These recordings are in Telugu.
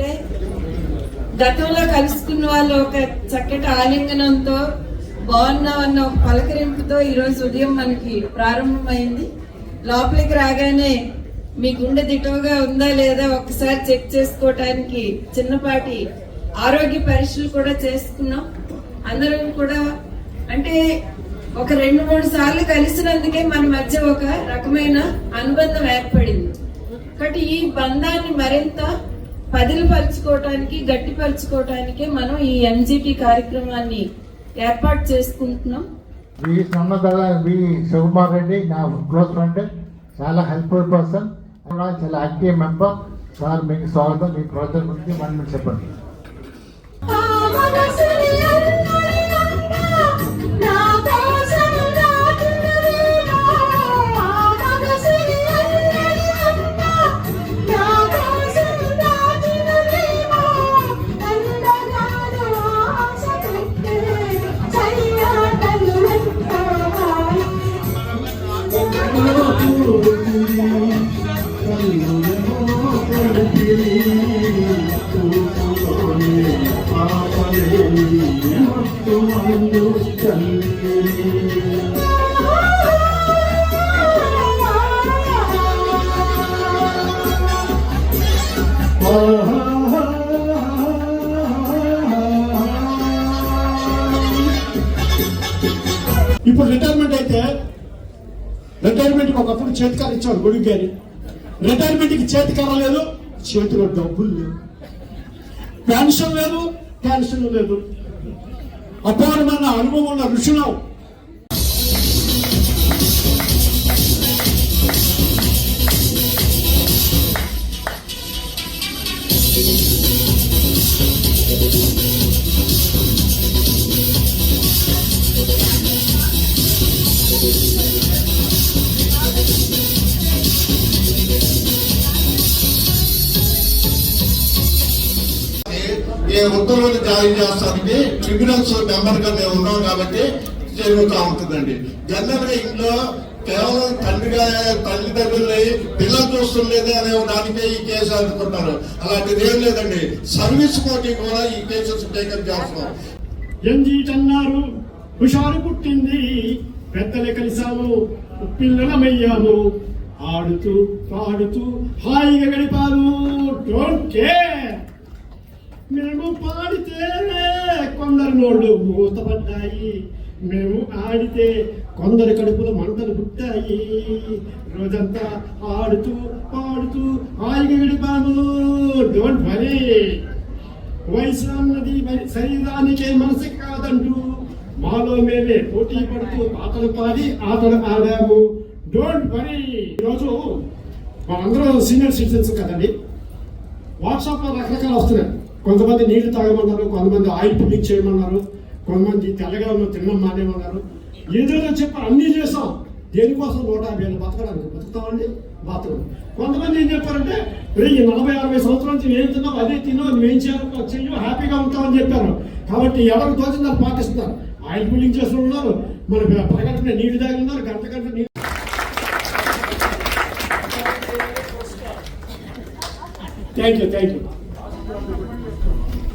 ఉంటే గతంలో కలుసుకున్న వాళ్ళు ఒక చక్కటి ఆలింగనంతో బాగున్నామన్న ఒక పలకరింపుతో ఈరోజు ఉదయం మనకి ప్రారంభమైంది. లోపలికి రాగానే మీ గుండె దిటోగా ఉందా లేదా ఒకసారి చెక్ చేసుకోవటానికి చిన్నపాటి ఆరోగ్య పరీక్షలు కూడా చేసుకున్నాం. అందరం కూడా అంటే ఒక 2-3 సార్లు కలిసినందుకే మన మధ్య ఒక రకమైన అనుబంధం ఏర్పడింది. కాబట్టి ఈ బంధాన్ని మరింత పదిలపరుచుకోవటానికి గట్టిపరుచుకోవటానికే మనం ఈ ఎంజీపీ కార్యక్రమాన్ని ఏర్పాటు చేసుకుంటున్నాం. శివకుమార్ రెడ్డి నా క్లోజ్ ఫ్రెండ్, చాలా హెల్ప్ఫుల్ పర్సన్, చాలా యాక్టివ్ మెంబర్. సార్ మీకు స్వాగతం. మీ ప్రాజెక్ట్ గురించి మనం చెప్పండి. ఇప్పుడు రిటైర్మెంట్ అయితే రిటైర్మెంట్కి ఒకప్పుడు చేతికారు ఇచ్చాడు గొడుగు గారి. రిటైర్మెంట్కి చేతికర్ర లేదు, చేతిలో డబ్బులు లేవు, పెన్షన్ లేదు, పెన్షన్ లేదు. అపారమైన అనుభవం ఉన్న ఋషులం. ఏ ఉత్తర్వులు జారీ చేస్తానికి ట్రిబ్యునల్స్ మెంబర్ గా మేము ఉన్నాం కాబట్టి జరుగుతూ ఉంటుందండి. జనరల్ గా ఇంట్లో కేవలం తల్లిదండ్రుల్ని పిల్లలు చూస్తుండేది అనే దానికే ఈ కేసు అనుకుంటారు. అలాంటిది ఏం లేదండి. సర్వీస్ కోటి కూడా ఈ కేసెస్ టేకప్ చేస్తున్నాం. ఎంజీటన్నారు, హుషారు పుట్టింది, పెద్దలు కలిసాము, పిల్లలమయ్యాము, ఆడుతూ పాడుతూ హాయిగా గడిపాము. Don't care. మేము పాడితే కొందరు నోళ్ళు మూతపడ్డాయి, మేము ఆడితే కొందరు కడుపులో మంటలు పుట్టాయి. రోజంతా ఆడుతూ పాడుతూ హాయిగా గడిపాము. Don't worry. వయసు అన్నది శరీరానికే మనసు కాదంటూ మాలో మేమే పోటీ పడుతూ పాటలు పాడి ఆటలు ఆడాము. Don't worry. ఈరోజు మనందరం సీనియర్ సిటిజన్స్ కదండి. వాట్సాప్లో రకరకాలు వస్తున్నాయి. కొంతమంది నీళ్లు తాగమన్నారు, కొంతమంది ఆయిల్ పుల్లింగ్ చేయమన్నారు, కొంతమంది తెల్లగా ఉన్న తినడం మానేమన్నారు. ఏదేదో చెప్పి అన్నీ చేస్తాం. దేనికోసం 150 ఏళ్ళు బతకడానికి బతుకుతామండి, బతకం. కొంతమంది ఏం చెప్పారంటే 40-60 సంవత్సరాల నుంచి ఏం తిన్నావు అదే తిన్నావు, నువ్వేం చెయ్యు, హ్యాపీగా ఉంటామని చెప్పారు. కాబట్టి ఎవరికి తోచింది దాన్ని పాటిస్తున్నారు. ఆయిల్ పుల్లింగ్ చేస్తూ ఉన్నారు, మన పరగంటనే నీళ్లు తాగి ఉన్నారు, గంట నీళ్ళు. Thank you.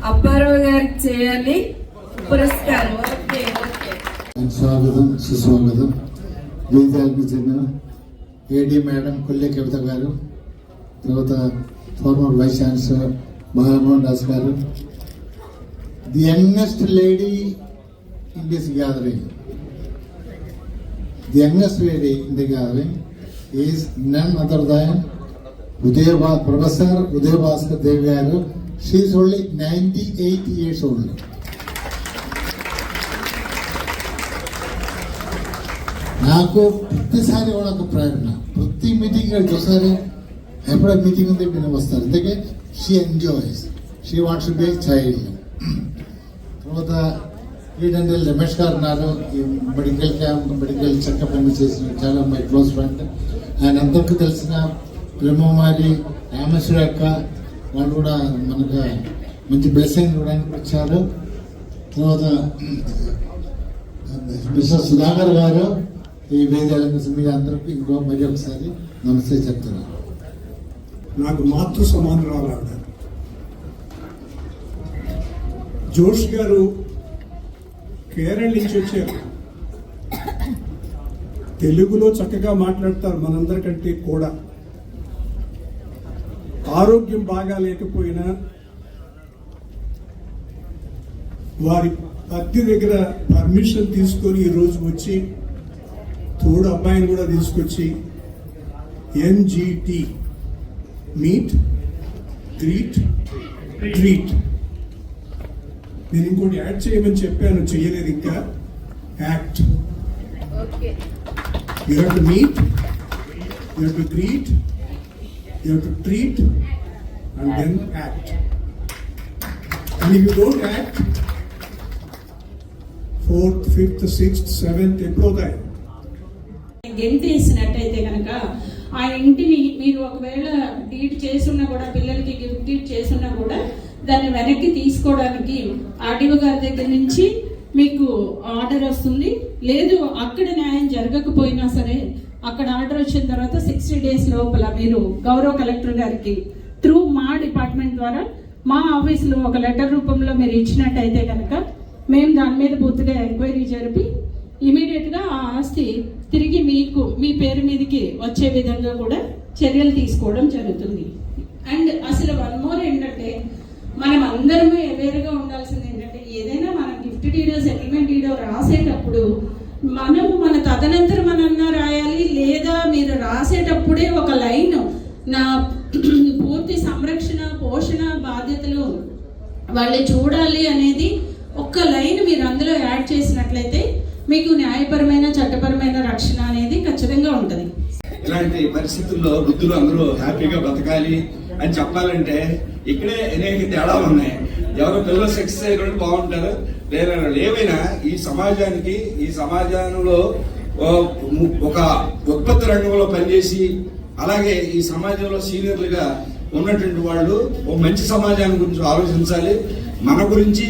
అప్పారావు గారికి చేయాలి పురస్కారం. స్వాగతం, సుస్వాగతం. వేదాలకు చెందిన ఏడీ మేడం కొల్లె కవిత గారు, తర్వాత former vice chancellor Mahamohan Das గారు. The youngest lady in this gathering, the youngest lady in the gathering is none other than professor Udaya Bhaskar Devi గారు. She is only 98 years old. నాకు ప్రతిసారి కూడా ఒక ప్రేరణ. ప్రతి మీటింగ్ చూసారి ఎప్పుడో మీటింగ్ ఉంది నేను వస్తారు. అందుకే she enjoys, she wants to be child. తర్వాత ఏంటంటే రమేష్ గారు ఉన్నారు, ఈ మెడికల్ చెకప్ అన్ని చేసిన చాలా మై క్లోజ్ ఫ్రెండ్. ఆయన అందరికీ తెలిసిన బ్రహ్మమారి రామేశ్వర అక్క, వాళ్ళు కూడా మనకు మంచి బ్లెస్సింగ్ ఇవ్వడానికి వచ్చారు. తర్వాత మిస్టర్ సుధాకర్ గారు, ఈ వేదాల మీద అందరికీ ఇంకో మరి ఒకసారి నమస్తే చెప్తున్నారు. నాకు మాతృ సమానురాలు ఆవిడ. జోష్ గారు కేరళ నుంచి వచ్చారు. తెలుగులో చక్కగా మాట్లాడతారు మనందరికంటే కూడా. ఆరోగ్యం బాగా లేకపోయినా వారి అద్దె దగ్గర పర్మిషన్ తీసుకొని ఈరోజు వచ్చి తోడు అబ్బాయిని కూడా తీసుకొచ్చి MGT మీట్ గ్రీట్ ట్రీట్. నేను ఇంకోటి యాడ్ చేయమని చెప్పాను, చేయలేదు ఇంకా. Act. You have to meet, you have to greet, you have to treat, and then act. And if you don't act, 4th, 5th, 6th, 7th, ఎప్పుడవుతాయి? గెంటేసినట్టయితే కనుక ఆ ఇంటిని మీరు ఒకవేళ డీడ్ చేసున్నా కూడా, పిల్లలకి గిఫ్ట్ డీడ్ చేసున్నా కూడా దాన్ని వెనక్కి తీసుకోవడానికి ఆర్డీఓ గారి దగ్గర నుంచి మీకు ఆర్డర్ వస్తుంది. లేదు అక్కడ న్యాయం జరగకపోయినా సరే అక్కడ ఆర్డర్ వచ్చిన తర్వాత 60 days లోపల మీరు గౌరవ కలెక్టర్ గారికి త్రూ మా డిపార్ట్మెంట్ ద్వారా మా ఆఫీసులో ఒక లెటర్ రూపంలో మీరు ఇచ్చినట్టయితే కనుక మేము దాని మీద పూర్తిగా ఎంక్వైరీ జరిపి ఇమీడియట్గా ఆ ఆస్తి తిరిగి మీకు మీ పేరు మీదకి వచ్చే విధంగా కూడా చర్యలు తీసుకోవడం జరుగుతుంది. అండ్ అసలు వన్ మోర్ ఏంటంటే, మనం అందరము అవేర్గా ఉండాల్సింది ఏంటంటే, ఏదైనా మన గిఫ్ట్ డీడో సెటిల్మెంట్ డీడో రాసేటప్పుడు మనము మన తదనంతరం మనన్నా రాయాలి, లేదా మీరు రాసేటప్పుడే ఒక లైన్ నా పూర్తి సంరక్షణ పోషణ బాధ్యతలు వాళ్ళు చూడాలి అనేది ఒక్క లైన్ మీరు అందులో యాడ్ చేసినట్లయితే మీకు న్యాయపరమైన చట్టపరమైన రక్షణ అనేది ఖచ్చితంగా ఉంటుంది. ఇలాంటి పరిస్థితుల్లో వృద్ధులు అందరూ హ్యాపీగా బతకాలి అని చెప్పాలంటే ఇక్కడే అనేక తేడాలు ఉన్నాయి. ఎవరో పిల్లలు సెక్స్ చేయడం బాగుంటారు, లేదా ఏమైనా ఈ సమాజంలో ఒక ఉత్పత్తి రంగంలో పనిచేసి అలాగే ఈ సమాజంలో సీనియర్లుగా ఉన్నటువంటి వాళ్ళు ఒక మంచి సమాజాన్ని గురించి ఆలోచించాలి. మన గురించి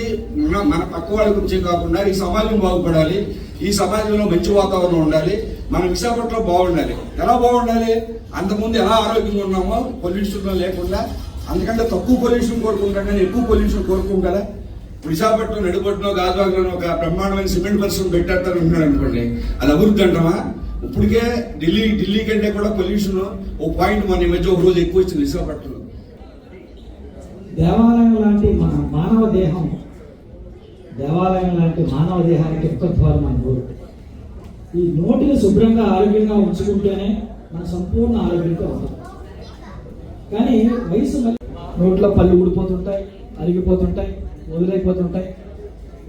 మన పక్క వాళ్ళ గురించి కాకుండా ఈ సమాజం బాగుపడాలి, ఈ సమాజంలో మంచి వాతావరణం ఉండాలి, మన విశాఖపట్నం బాగుండాలి. ఎలా బాగుండాలి? అంతకుముందు ఎలా ఆరోగ్యంగా ఉన్నామో పొల్యూషన్ లేకుండా, అందుకంటే తక్కువ పొల్యూషన్ కోరుకుంటాం కానీ ఎక్కువ పొల్యూషన్ కోరుకోం కదా. విశాఖపట్నం నడిపట్నం గాజువాకలో ఒక బ్రహ్మాండమైన సిమెంట్ పరిశ్రమ పెట్టేస్తాను ఉంటున్నాడు అనుకోండి, అది అభివృద్ధి అంటామా? ఇప్పటికే ఢిల్లీ కంటే కూడా పొల్యూషన్ ఓ పాయింట్ మన మధ్య ఒక రోజు ఎక్కువ వచ్చింది విశాఖపట్నంలో. దేవాలయం లాంటి మానవ దేహానికి ముఖద్వారం మన నోరు. ఈ నోటిని శుభ్రంగా ఆరోగ్యంగా ఉంచుకుంటేనే మన సంపూర్ణ ఆరోగ్యంగా ఉంటుంది. కానీ వయసు నోట్లో పళ్ళు ఊడిపోతుంటాయి, అరిగిపోతుంటాయి, వదిలేకపోతుంటాయి.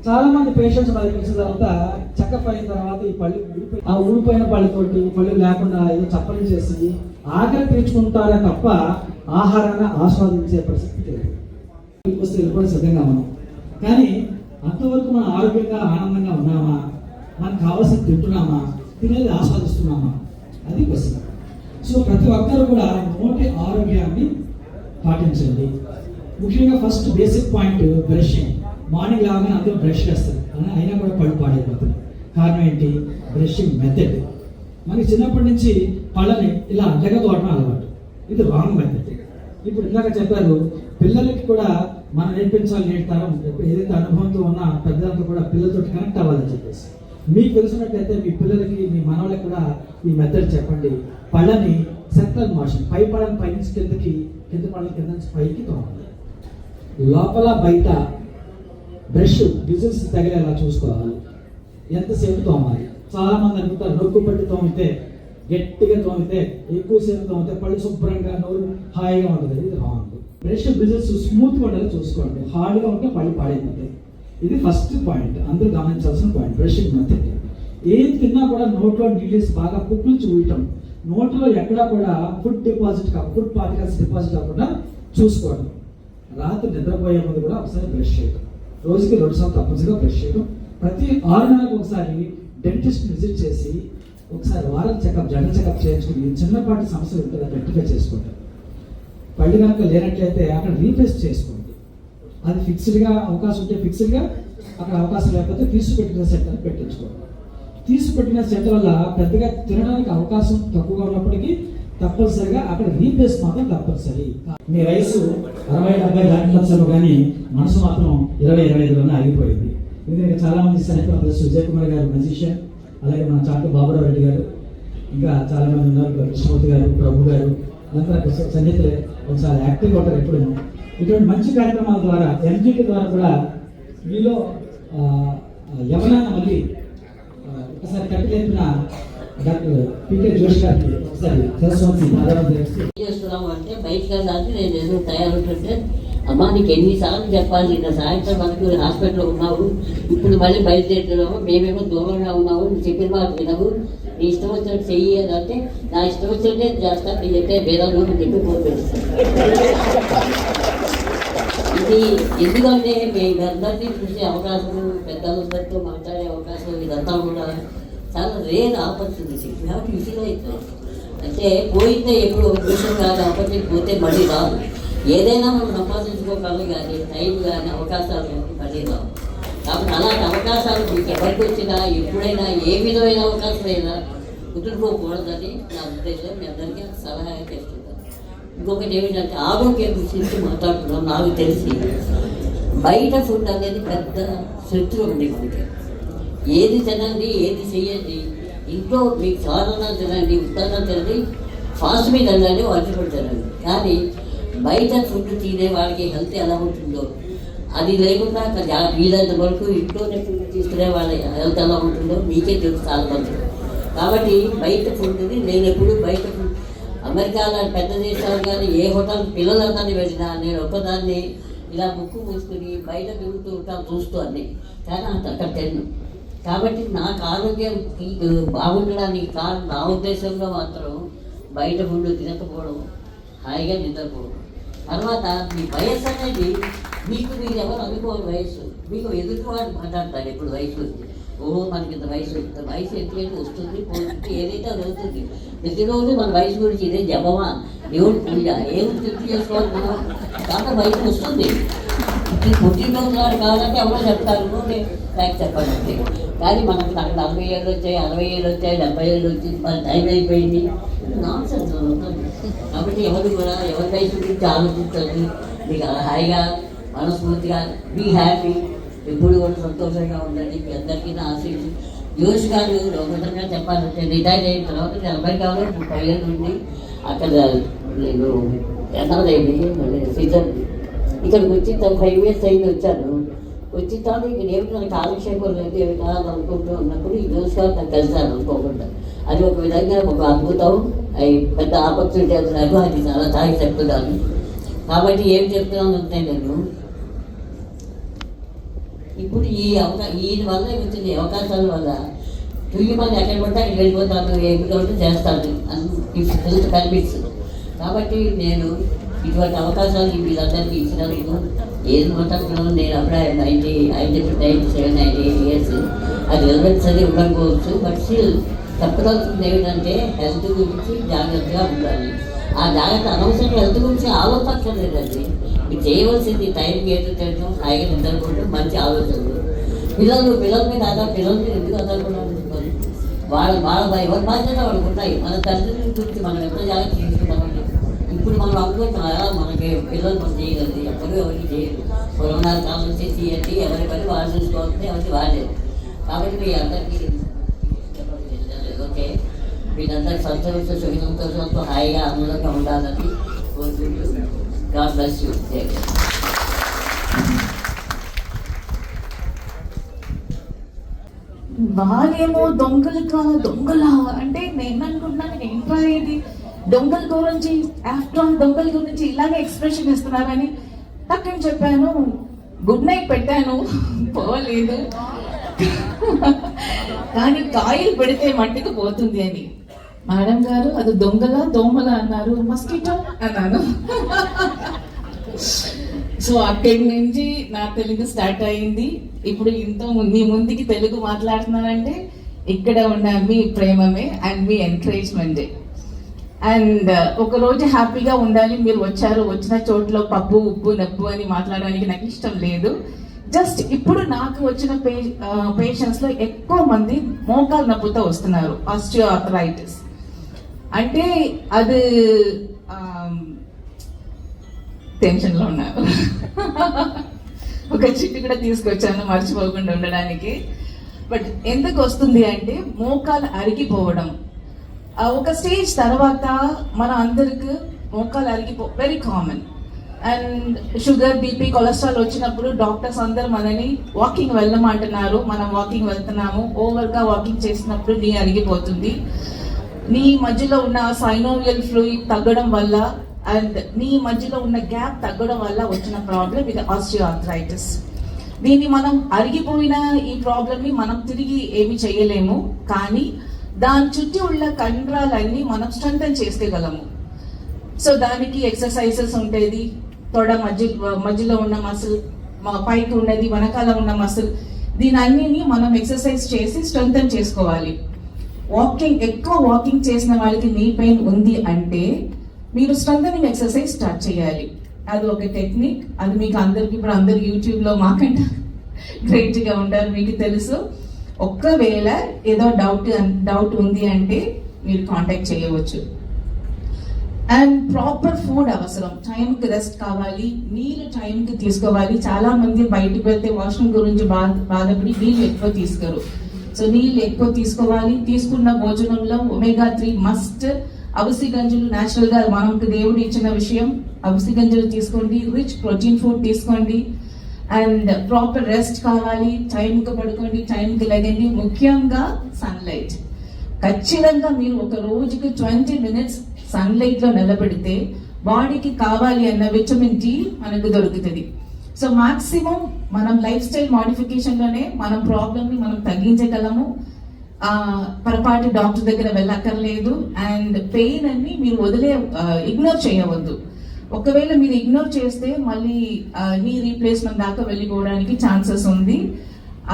చాలా మంది పేషెంట్స్ మనకి తెలిసిన తర్వాత చెకప్ అయిన తర్వాత ఈ పళ్ళు ఆ ఊడిపోయిన పళ్ళతోటి పళ్ళు లేకుండా ఏదో చప్పలు చేసి ఆకలి తీర్చుకుంటారే తప్ప ఆహారాన్ని ఆస్వాదించే పరిస్థితి లేదు. వెళ్ళిపోయి సిద్ధంగా ఉన్నాం, కానీ అంతవరకు మనం ఆరోగ్యంగా ఆనందంగా ఉన్నామా? మనకు కావాల్సిన తింటున్నామా? తినేది ఆస్వాదిస్తున్నామా? అది క్వశ్చన్. సో ప్రతి ఒక్కరు కూడా నోటి ఆరోగ్యాన్ని పాటించండి. ముఖ్యంగా first basic point brushing. Morning లాగానే అందరూ బ్రష్ చేస్తారు, అయినా కూడా పళ్ళు పాడైపోతుంది. కారణం ఏంటి? Brushing method. మనకి చిన్నప్పటి నుంచి పళ్ళని ఇలా అడ్డగదోడడం అలవాటు. ఇది రాంగ్ మెథడ్. ఇప్పుడు ఇందాక చెప్పారు, పిల్లలకి కూడా మనం నేర్పించాలి. ఏదైతే అనుభవంతో ఉన్న పెద్దలంతా కూడా పిల్లలతో కనెక్ట్ అవ్వాలని చెప్పేసి మీకు తెలిసినట్టయితే మీ పిల్లలకి మీ మనవళ్ళకి కూడా ఈ మెథడ్ చెప్పండి. పళ్ళని సెంట్రల్ మోషన్, పై పళ్ళని పై నుంచి కిందకి, కింద పళ్ళని కింద నుంచి పైకి తోమాలి. లోపల బయట బ్రష్ బిజినెస్ తగిలేలా చూసుకోవాలి. ఎంతసేపు తోమాలి? చాలా మంది అనుకుంటారు నొక్కు పట్టి తోమితే, గట్టిగా తోమితే, ఎక్కువసేపు తోమితే పళ్ళు శుభ్రంగా నోరు హాయిగా ఉంటుంది. ఇది రాంగ్. బ్రష్ బిజినెస్ స్మూత్గా ఉండేలా చూసుకోండి. హార్డ్గా ఉంటే పళ్ళు పాడైపోతాయి. ఇది ఫస్ట్ పాయింట్, అందరూ గమనించాల్సిన పాయింట్. Brushing method. ఏం తిన్నా కూడా నోట్లో నీళ్ళేసి బాగా పుక్కులు చూయటం, నోట్లో ఎక్కడా కూడా ఫుడ్ పార్టికల్స్ డిపాజిట్ అవ్వకుండా చూసుకోవడం. రాత్రి నిద్రపోయే ముందు కూడా ఒకసారి బ్రష్ చేయడం, రోజుకి 2 సార్లు తప్పనిసరిగా బ్రష్ చేయడం. ప్రతి 6 నెలలకు ఒకసారి డెంటిస్ట్ విజిట్ చేసి ఒకసారి వారం చెకప్, జనరల్ చెకప్ చేయించుకుని చిన్నపాటి సమస్యలు ఉంటుందని గట్టిగా చేసుకుంటారు. పళ్ళు కనుక లేనట్లయితే అక్కడ రీప్లేస్ చేసుకోండి. అది ఫిక్స్డ్గా అవకాశం ఉంటే ఫిక్స్డ్గా, అక్కడ అవకాశం లేకపోతే తీసుకుపెట్టిన సెంటర్ పెట్టించుకోండి. తీసుకుపెట్టిన సెంటర్ వల్ల పెద్దగా తినడానికి అవకాశం తక్కువగా ఉన్నప్పటికీ తప్పనిసరిగా అక్కడ రీప్లేస్ మాత్రం తప్పనిసరి. మీ వయసు 60-70 దాటించను కానీ మనసు మాత్రం 20-25లోనే ఆగిపోయింది. ఎందుకంటే చాలా మంది స్నేహితులు విజయ్ కుమార్ గారు మ్యూజిషియన్, అలాగే మన చాటు బాబురావు రెడ్డి గారు, ఇంకా చాలా మంది ఉన్నారు, కృష్ణమూర్తి గారు, ప్రభు గారు, అంతా సంగీతులే ఒకసారి యాక్టివ్గా ఉంటారు ఎప్పుడు. ఇటువంటి మంచి కార్యక్రమాల ద్వారా ఎంజీటీ ద్వారా కూడా మీలో యవనాన్ని మళ్ళీ ఒకసారి కట్టిలేపిన డాక్టర్ పికే జోషి గారికి ఒకసారి సరస్వతి ఆధారం చేస్తున్నాము అంటే బయటకు వెళ్ళాలి. నేను ఏదో తయారుంటుంటే అమ్మా నీకు ఎన్నిసార్లు చెప్పాలి, నిన్న సాయంత్రం మనకు హాస్పిటల్లో ఉన్నావు, ఇప్పుడు మళ్ళీ బయలుదేరుతున్నాము, మేమేమో దూరంగా ఉన్నాము, నువ్వు చెప్పిన మాట వినవు, నీ ఇష్టం వచ్చినట్టు చెయ్యి అని అంటే నా ఇష్టం వచ్చినట్టే చేస్తాను, నీ చెప్తే భేదాలు చెప్పి పోతాను. ఇది ఎందుకంటే మేమందరినీ చూసే అవకాశం, పెద్దలందరితో మాట్లాడే అవకాశం, ఇదంతా కూడా చాలా రేర్ ఆపర్చునిటీ. కాబట్టి యూటిలైజ్ అంటే పోయిందే ఎప్పుడు ఒక విషయం కాదు, ఆపర్చునిటీ పోతే మళ్ళీ రాదు. ఏదైనా మనం సంపాదించుకోగలం కానీ టైం కానీ అవకాశాలు కానీ మళ్ళీ రావు. కాబట్టి అలాంటి అవకాశాలు మీకు ఎవరికి వచ్చినా ఎప్పుడైనా ఏ విధమైన అవకాశం అయినా కుదురుకోకూడదని నా ఉద్దేశం. మీ అందరికీ సలహా చేస్తున్నాను. ఇంకొకటి ఏమిటంటే ఆరోగ్యం గురించి మాట్లాడుతున్నాం. నాకు తెలిసి బయట ఫుడ్ అనేది పెద్ద శత్రువు ఉంది మనకి. ఏది తినండి, ఏది చెయ్యండి, ఇంట్లో మీకు సాధారణ తినండి, ఉత్తరం తినండి, ఫాస్ట్ మీద తినండి, వంటలు తినండి. కానీ బయట ఫుడ్ తినే వాళ్ళకి హెల్త్ ఎలా ఉంటుందో అది లేకుండా వీలైనంత వరకు ఇంట్లోనే ఫుడ్ తీసుకునే వాళ్ళ హెల్త్ ఎలా ఉంటుందో మీకే తెలుసు చాలా మంది. కాబట్టి బయట ఫుడ్ని నేను ఎప్పుడు బయట ఫుడ్ అమెరికాలో పెద్ద దేశాలు కానీ ఏ హోటల్ పిల్లలందరినీ వెళ్ళినా నేను ఒక్కదాన్ని ఇలా ముక్కు మూసుకుని బయట తిరుగుతూ ఉంటాను చూస్తూ అన్ని. కానీ అంత అక్కడ తిన్ను. కాబట్టి నాకు ఆరోగ్యం బాగుండడానికి కారణం నా ఉద్దేశంలో మాత్రం బయట ఫుడ్ తినకపోవడం, హాయిగా నిద్రపోవడం. తర్వాత మీ వయస్సు అనేది మీకు మీరు ఎవరు అనుకోని వయస్సు. మీకు ఎదుటివాడు మాట్లాడతారు ఇప్పుడు వయసు వచ్చి, మనకి ఇంత వయసు ఎంతైతే వస్తుంది పోతుంది, ఏదైతే అది అవుతుంది. ప్రతిరోజు మన వయసు గురించి ఇదే జపమా, దేవుడు పూజ, ఏమి తృప్తి చేసుకోవాలి మనం. కాబట్టి వయసు వస్తుంది. పుట్టినరోజు నాడు కావాలంటే ఎవరో చెప్తారు, నాకు చెప్పాలంటే. కానీ మనకు నాకు 40 ఏళ్ళు వచ్చాయి, 60 ఏళ్ళు వచ్చాయి, 70 ఏళ్ళు వచ్చింది, మన టైం అయిపోయింది, నాన్ సెన్స్ ఉంటుంది. కాబట్టి ఎవరు కూడా ఎవరి వయసు గురించి ఆలోచించండి. మీకు హాయిగా మనస్ఫూర్తిగా బీ హ్యాపీ, ఎప్పుడు కూడా సంతోషంగా ఉండండి. మీ అందరికీ నా ఆశీస్సు. జోష్ గారు ఒకటంగా చెప్పాలంటే రిటైర్ అయిన తర్వాత నేను అమెరికాలో 30 ఏళ్ళు ఉండి అక్కడ నేను ఎన్నదైంది సీజన్ ఇక్కడికి వచ్చి 5 ఇయర్స్ అయింది వచ్చాను. వచ్చిన తర్వాత ఇక్కడ ఏమిటి నాకు కాలక్షేపం లేదు, ఏమి కావాలనుకుంటూ ఉన్నప్పుడు ఈ జోష్ గారు నాకు కలిసాను అనుకోకుండా. అది ఒక విధంగా ఒక అద్భుతం, అవి పెద్ద ఆపర్చునిటీ అవుతున్నారు. అది చాలా తాగి చెప్తున్నాను. కాబట్టి ఏం చెప్తున్నాను అంటే నేను ఇప్పుడు ఈ వల్ల వచ్చిన అవకాశాల వల్ల తిరిగి మళ్ళీ ఎక్కడ పడితే అక్కడ వెళ్ళిపోతాను, ఏమిటో చేస్తాను అని కనిపిస్తుంది. కాబట్టి నేను ఇటువంటి అవకాశాలు వీళ్ళందరికీ ఇచ్చినందుకు ఏది మాట్లాడుతున్నాను. నేను అప్పుడే 97, 98 ఇయర్స్ అది రిలవెన్స్ అది ఉండకపోవచ్చు. బట్ స్టిల్ చెప్పదలుచుకుంది ఏమిటంటే హెల్త్ గురించి జాగ్రత్తగా ఉండాలి. ఆ జాగ్రత్త అనవసరంగా హెల్త్ గురించి ఆలోచించలేదండి. మీరు చేయవలసింది టైంకి ఏదో తినడం, హాయిగా నిద్రపోవడం, మంచి ఆలోచనలు. పిల్లల మీద ఎందుకు ఆధారపడాలి? ఎవరి బాధ్యత వాళ్ళకు ఉన్నాయి. మన తల్లిదండ్రుల గురించి మనం ఎంత జాగ్రత్త తీసుకుంటామండి. ఇప్పుడు మనం అనుకుంటున్నారా మనకి పిల్లలు మనం చేయగలరు, ఎవరికి చేయరు. కరోనా కాలం చేసి ఎవరి పని వాళ్ళు చూసుకోవాలంటే ఎవరికి వాడలేదు. కాబట్టి మీ అందరికీ ఓకే, మీరందరికీ సుఖ సంతోషంతో హాయిగా ఆనందంగా ఉండాలని కోరుకుంటూ గాడ్ బ్లెస్ యూ. వాళ్ళేమో దొంగల అంటే నేను అనుకుంటున్నాను ఏంట్రా ఇది దొంగల గురించి, ఆఫ్టర్ ఆల్ దొంగల గురించి ఇలాగే ఎక్స్ప్రెషన్ ఇస్తున్నారని టక్కని చెప్పాను. గుడ్ నైట్ పెట్టాను, పోలేదు. కానీ కాయలు పెడితే మట్టికి పోతుంది అని. మేడం గారు అది దోమల అన్నారు, మస్కిటో అన్నాను. సో అక్కడి నుంచి నా తెలుగు స్టార్ట్ అయింది. ఇప్పుడు మీ ముందుకి తెలుగు మాట్లాడుతున్నానంటే ఇక్కడ ఉన్న మీ ప్రేమమే అండ్ మీ ఎంకరేజ్మెంటే. అండ్ ఒక రోజు హ్యాపీగా ఉండాలి. మీరు వచ్చిన చోట్ల పప్పు ఉప్పు నప్పు అని మాట్లాడడానికి నాకు ఇష్టం లేదు. జస్ట్ ఇప్పుడు నాకు వచ్చిన పేషెంట్స్ లో ఎక్కువ మంది మోకాలు నొప్పుతో వస్తున్నారు, ఆస్టియోఆర్థరైటిస్. అంటే అది టెన్షన్లో ఉన్నారు. ఒక చిట్టు కూడా తీసుకొచ్చాను మర్చిపోకుండా ఉండడానికి. బట్ ఎందుకు వస్తుంది అంటే మోకాలు అరిగిపోవడం. ఒక స్టేజ్ తర్వాత మన అందరికి మోకాలు very common. And sugar, BP, cholesterol వచ్చినప్పుడు డాక్టర్స్ అందరు మనని వాకింగ్ వెళ్ళమంటున్నారు. మనం వాకింగ్ వెళ్తున్నాము. ఓవర్గా వాకింగ్ చేసినప్పుడు నీ అరిగిపోతుంది. నీ మధ్యలో ఉన్న సైనోవియల్ ఫ్లూయిడ్ తగ్గడం వల్ల అండ్ నీ మధ్యలో ఉన్న గ్యాప్ తగ్గడం వల్ల వచ్చిన ప్రాబ్లం ఇది ఆస్టియోఆర్థరైటిస్. దీన్ని మనం అరిగిపోయిన ఈ ప్రాబ్లమ్ని మనం తిరిగి ఏమి చేయలేము, కానీ దాని చుట్టూ ఉన్న కండరాలన్నీ మనం స్ట్రెంథెన్ చేసుకోగలము. సో దానికి ఎక్సర్సైజెస్ ఉండేది. తొడ మధ్యలో ఉన్న మసిల్, పైకి ఉన్నది, వెనకాల ఉన్న మసిల్, దీని అన్నిని మనం ఎక్సర్సైజ్ చేసి స్ట్రెంథెన్ చేసుకోవాలి. ఎక్కువ వాకింగ్ చేసిన వాళ్ళకి నీ పెయిన్ ఉంది అంటే మీరు స్ట్రెంథెనింగ్ ఎక్సర్సైజ్ స్టార్ట్ చేయాలి. అది ఒక టెక్నిక్. అది మీకు అందరికి ఇప్పుడు అందరు యూట్యూబ్లో మాకంటే గ్రేట్గా ఉంటారు, మీకు తెలుసు. ఒక్కవేళ ఏదో డౌట్ ఉంది అంటే మీరు కాంటాక్ట్ చేయవచ్చు. అండ్ ప్రాపర్ ఫుడ్ అవసరం. టైంకి రెస్ట్ కావాలి, నీళ్ళు టైంకి తీసుకోవాలి. చాలా మంది బయటకు వెళ్తే వాష్రూమ్ గురించి బాధపడి నీళ్ళు ఎక్కువ తీసుకోరు. సో నీళ్ళు ఎక్కువ తీసుకోవాలి. తీసుకున్న భోజనంలో ఒమేగా-3 మస్ట్. అవిసి గంజలు న్యాచురల్ గా మనకు దేవుడు ఇచ్చిన విషయం. అవిసి గంజలు తీసుకోండి, రిచ్ ప్రోటీన్ ఫుడ్ తీసుకోండి. అండ్ ప్రాపర్ రెస్ట్ కావాలి. టైంకి పడుకోండి, టైంకి లెగండి. ముఖ్యంగా సన్లైట్. ఖచ్చితంగా మీరు ఒక రోజుకి 20 minutes సన్లైట్ లో నిలబెడితే బాడీకి కావాలి అన్న విటమిన్ డి మనకు దొరుకుతుంది. సో మాక్సిమం మనం లైఫ్ స్టైల్ మోడిఫికేషన్ లోనే మనం ప్రాబ్లమ్ ని మనం తగ్గించగలము. పొరపాటు డాక్టర్ దగ్గర వెళ్ళక్కర్లేదు. అండ్ పెయిన్ అన్ని మీరు ఇగ్నోర్ చేయవద్దు. ఒకవేళ మీరు ఇగ్నోర్ చేస్తే మళ్ళీ నీ రీప్లేస్మెంట్ దాకా వెళ్ళిపోవడానికి ఛాన్సెస్ ఉంది.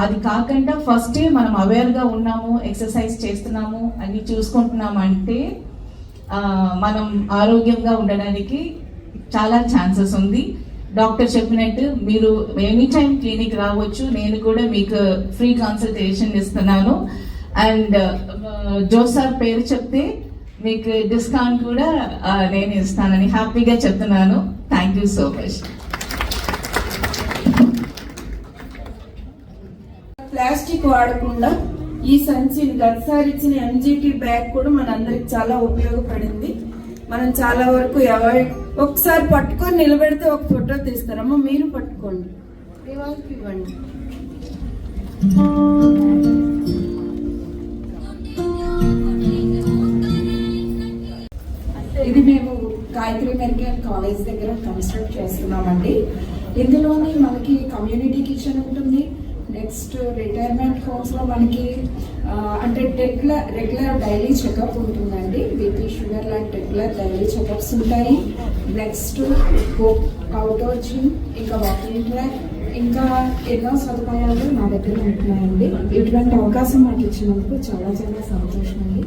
అది కాకుండా ఫస్టే మనం అవేర్గా ఉన్నాము, ఎక్సర్సైజ్ చేస్తున్నాము, అన్ని చూసుకుంటున్నాము అంటే మనం ఆరోగ్యంగా ఉండడానికి చాలా ఛాన్సెస్ ఉంది. డాక్టర్ చెప్పినట్టు మీరు ఎనీ టైం క్లినిక్ రావచ్చు. నేను కూడా మీకు ఫ్రీ కన్సల్టేషన్ ఇస్తున్నాను. అండ్ జోసార్ పేరు చెప్తే మీకు డిస్కౌంట్ కూడా నేను ఇస్తానని హ్యాపీగా చెప్తున్నాను. Thank you so much. Plastic వాడకుండా ఈ సంచిని గతసారి ఇచ్చిన ఎంజిటి బ్యాగ్ కూడా మనందరికి చాలా ఉపయోగపడింది. మనం చాలా వరకు ఒకసారి పట్టుకొని నిలబెడితే ఒక ఫోటో తీస్తారమ్మా. మీరు పట్టుకోండి, ఇవ్వండి. ఇది మేము గాయత్రి అమెరికన్ కాలేజ్ దగ్గర కన్స్ట్రక్ట్ చేస్తున్నామండి. ఇందులోని మనకి కమ్యూనిటీ కిచెన్ ఉంటుంది. నెక్స్ట్ రిటైర్మెంట్ హోమ్స్లో మనకి అంటే రెగ్యులర్ డైలీ చెకప్ ఉంటుందండి. బీపీ, షుగర్ లాంటి రెగ్యులర్ డైలీ చెకప్స్ ఉంటాయి. నెక్స్ట్ అవుట్డోర్ జిమ్, ఇంకా వాకింగ్ ట్రాక్, ఇంకా ఎన్నో సదుపాయాలు మా దగ్గర ఉంటున్నాయండి. ఇటువంటి అవకాశం మాకు ఇచ్చినందుకు చాలా చాలా సంతోషం అండి.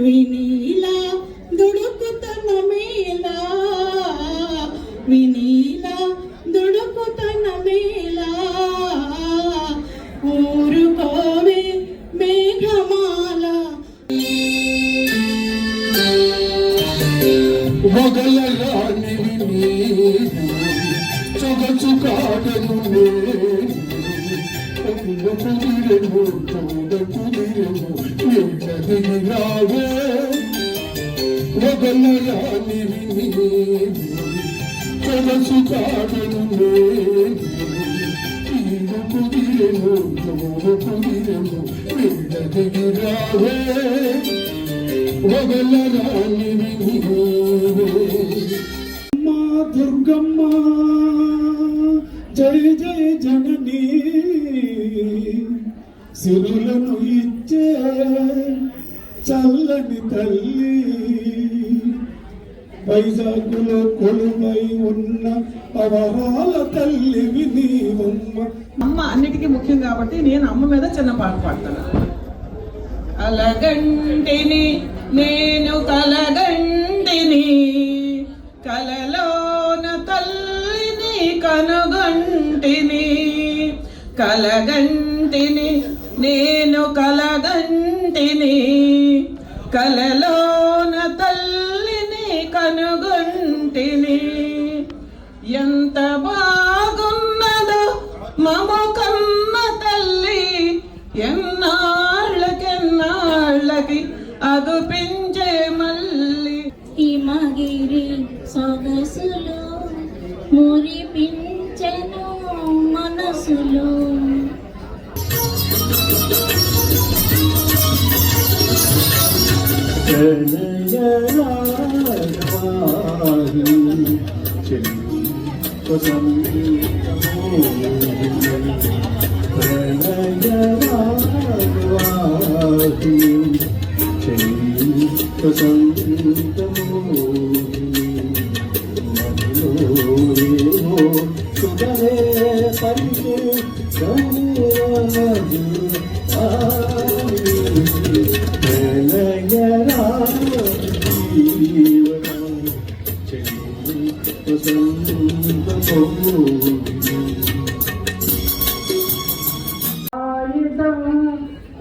వినీలా దుడుకుతన మేలా, వినీలా దుడుకుతన మేలా, ఊరుకోవే మేఘమాల. మొగలరాని చొగచు కాడను కుదిరెను కుదిరెను రావే మొగలరాని చొగచు కాడను కుదిరెను కుదిరెను రావే మొగలరాని మా దుర్గమ్మ జయ జయ జనని సిరులను ఇచ్చే చల్లని తల్లి, వైజాగులో కొలువై ఉన్న పవరాల తల్లివి నీవమ్మ. అమ్మ అన్నిటికీ ముఖ్యం కాబట్టి నేను అమ్మ మీద చిన్న పాట పాడతాను. అలగంటిని నేను కలగంటిని, కలలోన తల్లిని కనుగంటిని, కలగంటిని నేను కలగంటిని కలలోన తల్లిని కనుగొంటిని ఎంత బాగున్నదో మము కన్న తల్లి ఎన్నాళ్ళకి అదుపించే మళ్ళీ హిమగిరి సొగసులు మురిపించెను మనసులు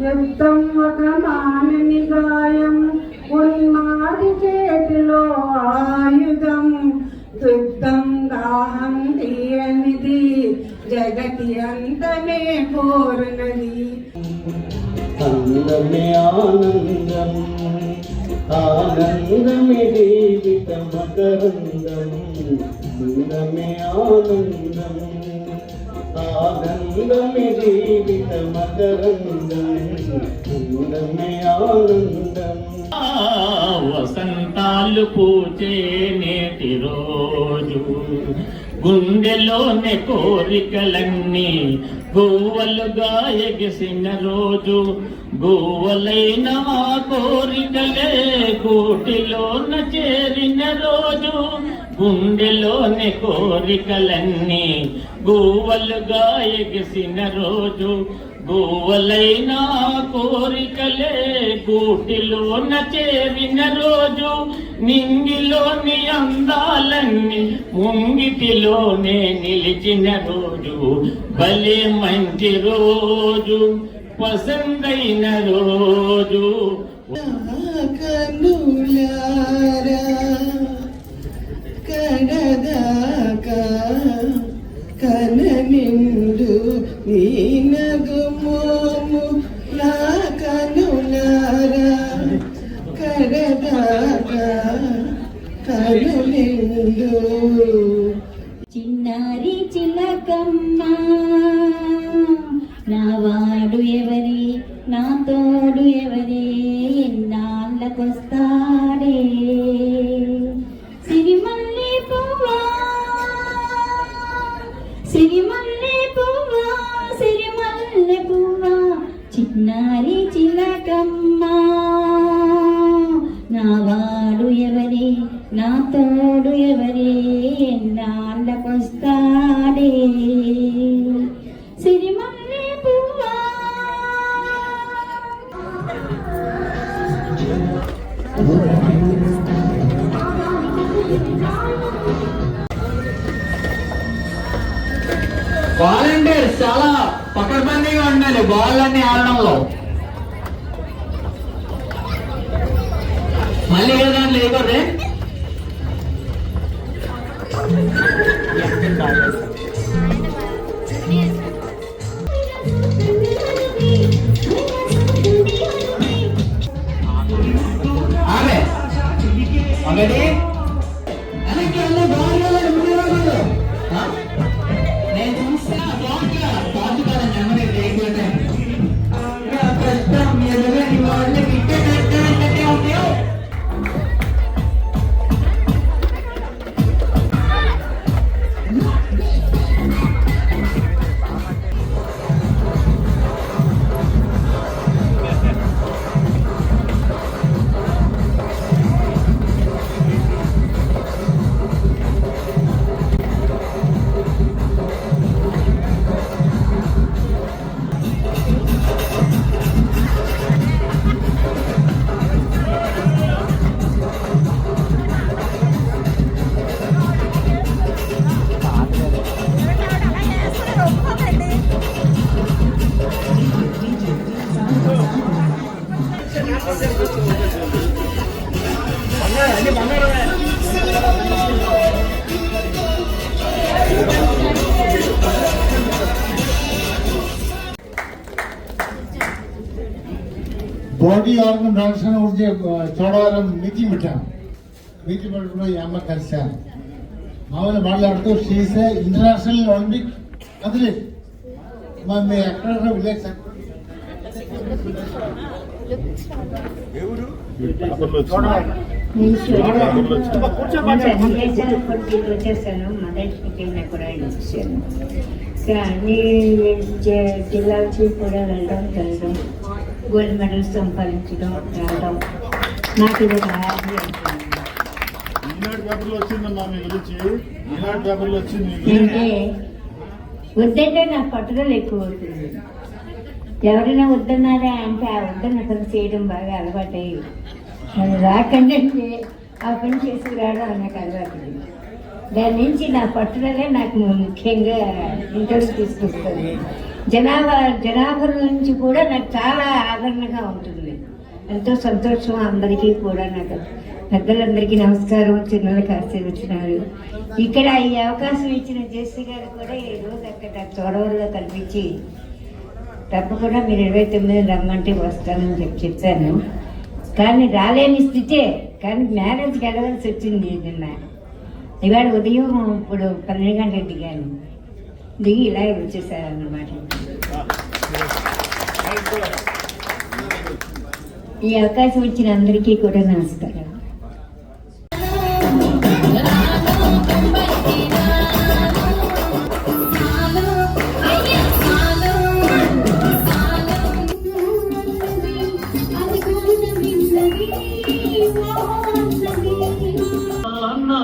యుద్ధం ఒక మానని గాయం ఉన్మాది చేతిలో ఆయుధం యుద్ధం దాహం తీయనిది జగతి అంతనే కోరునది అందమే ఆనందం ఆనందమే జీవిత మకరందం అందమే ఆనందం ఆనందమే జీవిత మకరందం అందమే ఆనందం వసంతాలు పూచే నేటి రోజు గుండెలోని కోరికలన్నీ గువ్వలుగా ఎగిసిన రోజు గువ్వలైన ఆ కోరికలే గూటిలోన చేరిన రోజు గుండెలోని కోరికలన్నీ గువ్వలుగా ఎగిసిన రోజు గువ్వలైన కోరికలే గూటిలోన చేరిన రోజు నింగిలోని అందాలన్నీ ముంగిటిలోనే నిలిచిన రోజు భలే మంచి రోజు పసందైన రోజు కనులారా కడదాకా కననిండు నీ నగుమోము నా కనులారా కడదాకా కననిండు చిన్నారి చిలకమ్మ నా వాడు ఎవరి నా తోడు ఎవరి ఎన్నాళ్ళకొస్తాడే సిరిమల్లె పువ్వా సిరిమల్లె పువ్వా సిరిమల్లె పువ్వా చిన్నారి చిలకమ్మ నా వాడు ఎవరి నా తోడు ఎవరి ఎన్నాళ్ళకొస్తాడే సిరిమల్లె పువ్వా వాలంటీర్స్ చాలా పకడ్బందీగా ఉండాలి బాల్లన్నీ ఆడడంలో. మళ్ళీ ఏదైనా లేకపోతే ఆమె ఒకటి వెనక్కి వెళ్ళి బాగుండాలి ముందు రోజులు నేను చూసిన పాతుకాలం నెమ్మది లేకపోతే ప్రస్తుతం ఎదురని వాళ్ళకి ఇట్టేటట్టే ఉంటాయో బాడీ ఆర్గన్ డొనేషన్ గురించి చోడవరం మీటింగ్ పెట్టాను. మీటింగ్ పెట్టుకున్న ఈ అమ్మ కలిశాను. మామూలు మాట్లాడుతూ షీఈస్ ఇంటర్నేషనల్ ఒలింపిక్ అథ్లీట్. మీ ఎక్కడ విలేజ్ వచ్చేసాను. మొదటి కూడా వచ్చాను. అన్ని జిల్లాలకి కూడా వెళ్ళడం జరగడం, గోల్డ్ మెడల్స్ సంపాదించడం రావడం నాకు ఇది ఒక హ్యాపీ అంటే వద్దంటే నాకు పట్టుదల ఎక్కువ అవుతుంది. ఎవరైనా వద్దన్నారా అంటే ఆ వద్దని అతను చేయడం బాగా అలవాటై అది రాకంటే ఆ పని చేసి రావడం నాకు అలవాటు. దాని నుంచి నా పట్టుదలే నాకు ముఖ్యంగా ఇంటర్వ్యూ తీసుకొస్తుంది. జనాభా నుంచి కూడా నాకు చాలా ఆదరణగా ఉంటుంది. ఎంతో సంతోషం. అందరికీ కూడా నాకు పెద్దలందరికీ నమస్కారం, చిన్నలకు ఆశీర్వచనాలు. ఇక్కడ ఈ అవకాశం ఇచ్చిన జేసీ గారు కూడా ఈ రోజు అక్కడ చోడవల్లో కనిపించి తప్పకుండా మీరు 29 రమ్మంటే వస్తానని చెప్పాను. కానీ రాలేని స్థితే, కానీ మ్యారేజ్కి వెళ్ళవలసి వచ్చింది. నిన్న ఇవాళ ఉదయం ఇప్పుడు 12 గంటలకు దిగాను. దిగి ఇలా వచ్చేసారు అన్నమాట. ఈ అవకాశం ఇచ్చిన అందరికీ కూడా నమస్కారం. అన్నా